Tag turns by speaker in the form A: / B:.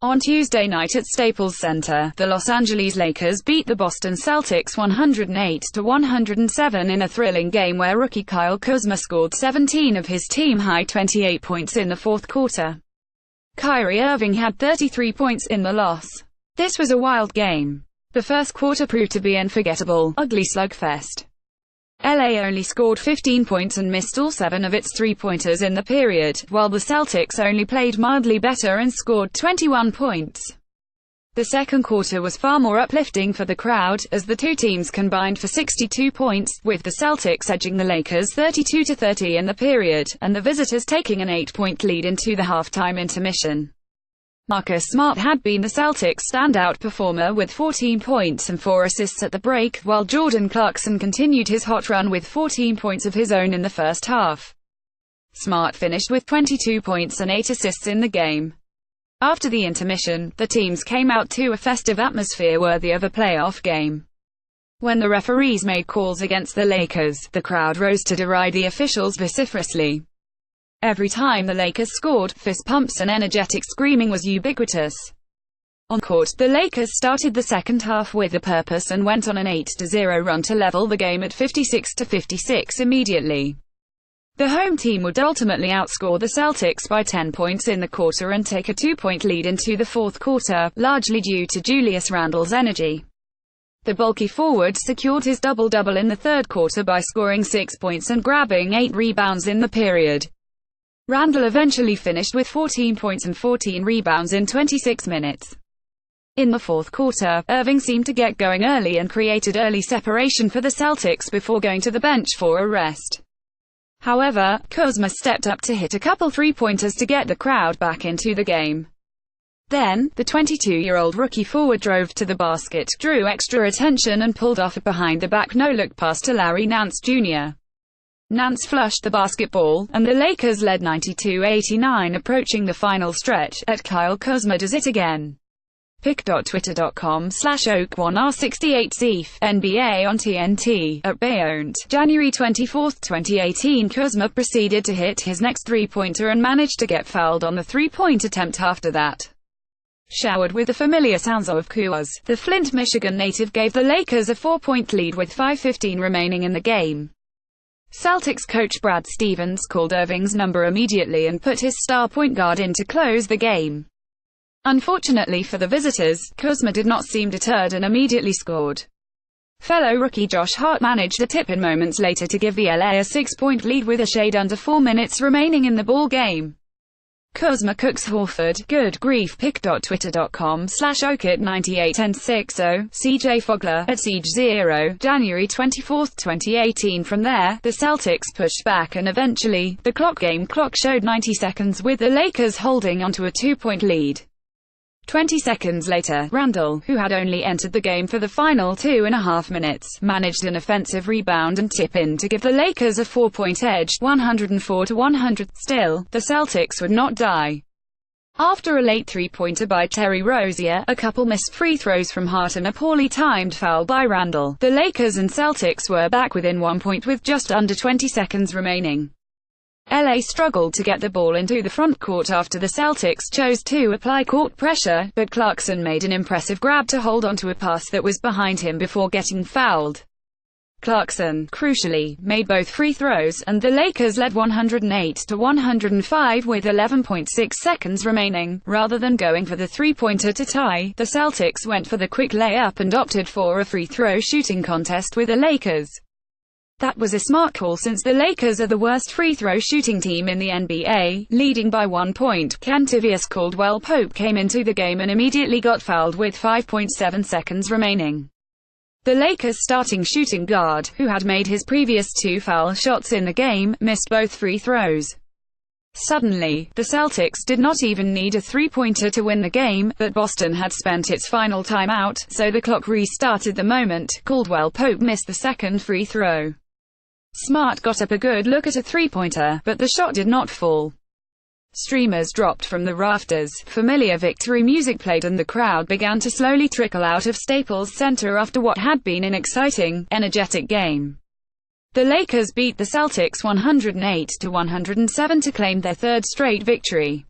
A: On Tuesday night at Staples Center, the Los Angeles Lakers beat the Boston Celtics 108-107 in a thrilling game where rookie Kyle Kuzma scored 17 of his team-high 28 points in the fourth quarter. Kyrie Irving had 33 points in the loss. This was a wild game. The first quarter proved to be an unforgettable, ugly slugfest. LA only scored 15 points and missed all 7 of its three-pointers in the period, while the Celtics only played mildly better and scored 21 points. The second quarter was far more uplifting for the crowd, as the two teams combined for 62 points, with the Celtics edging the Lakers 32-30 in the period, and the visitors taking an 8-point lead into the halftime intermission. Marcus Smart had been the Celtics' standout performer with 14 points and 4 assists at the break, while Jordan Clarkson continued his hot run with 14 points of his own in the first half. Smart finished with 22 points and 8 assists in the game. After the intermission, the teams came out to a festive atmosphere worthy of a playoff game. When the referees made calls against the Lakers, the crowd rose to deride the officials vociferously. Every time the Lakers scored, fist pumps and energetic screaming was ubiquitous. On court, the Lakers started the second half with a purpose and went on an 8-0 run to level the game at 56-56 immediately. The home team would ultimately outscore the Celtics by 10 points in the quarter and take a 2-point lead into the fourth quarter, largely due to Julius Randle's energy. The bulky forward secured his double-double in the third quarter by scoring 6 points and grabbing 8 rebounds in the period. Randle eventually finished with 14 points and 14 rebounds in 26 minutes. In the fourth quarter, Irving seemed to get going early and created early separation for the Celtics before going to the bench for a rest. However, Kuzma stepped up to hit a couple three-pointers to get the crowd back into the game. Then, the 22-year-old rookie forward drove to the basket, drew extra attention and pulled off a behind-the-back no-look pass to Larry Nance Jr. Nance flushed the basketball, and the Lakers led 92-89 approaching the final stretch. At Kyle Kuzma does it again. pic.twitter.com/oak1r68cf NBA on TNT. At Bayonne, January 24, 2018, Kuzma proceeded to hit his next three-pointer and managed to get fouled on the three-point attempt after that. Showered with the familiar sounds of Kuz, the Flint, Michigan native gave the Lakers a 4-point lead with 5:15 remaining in the game. Celtics coach Brad Stevens called Irving's number immediately and put his star point guard in to close the game. Unfortunately for the visitors, Kuzma did not seem deterred and immediately scored. Fellow rookie Josh Hart managed a tip-in moments later to give the LA a 6-point lead with a shade under 4 minutes remaining in the ball game. Kuzma cooks Horford. Good grief. pic.twitter.com/okit98and60. CJ Fogler at Siege0. January 24, 2018. From there, the Celtics pushed back and eventually, the game clock showed 90 seconds with the Lakers holding onto a 2-point lead. 20 seconds later, Randle, who had only entered the game for the final 2.5 minutes, managed an offensive rebound and tip-in to give the Lakers a 4-point edge, 104-100. Still, the Celtics would not die. After a late three-pointer by Terry Rozier, a couple missed free throws from Hart and a poorly timed foul by Randle, the Lakers and Celtics were back within 1 point with just under 20 seconds remaining. LA struggled to get the ball into the front court after the Celtics chose to apply court pressure, but Clarkson made an impressive grab to hold onto a pass that was behind him before getting fouled. Clarkson, crucially, made both free throws, and the Lakers led 108-105 with 11.6 seconds remaining. Rather than going for the three-pointer to tie, the Celtics went for the quick layup and opted for a free throw shooting contest with the Lakers. That was a smart call since the Lakers are the worst free throw shooting team in the NBA, leading by 1 point. Kentavious Caldwell-Pope came into the game and immediately got fouled with 5.7 seconds remaining. The Lakers' starting shooting guard, who had made his previous 2 foul shots in the game, missed both free throws. Suddenly, the Celtics did not even need a three-pointer to win the game, but Boston had spent its final timeout, so the clock restarted the moment Caldwell-Pope missed the second free throw. Smart got up a good look at a three-pointer, but the shot did not fall. Streamers dropped from the rafters, familiar victory music played and the crowd began to slowly trickle out of Staples Center after what had been an exciting, energetic game. The Lakers beat the Celtics 108-107 to claim their third straight victory.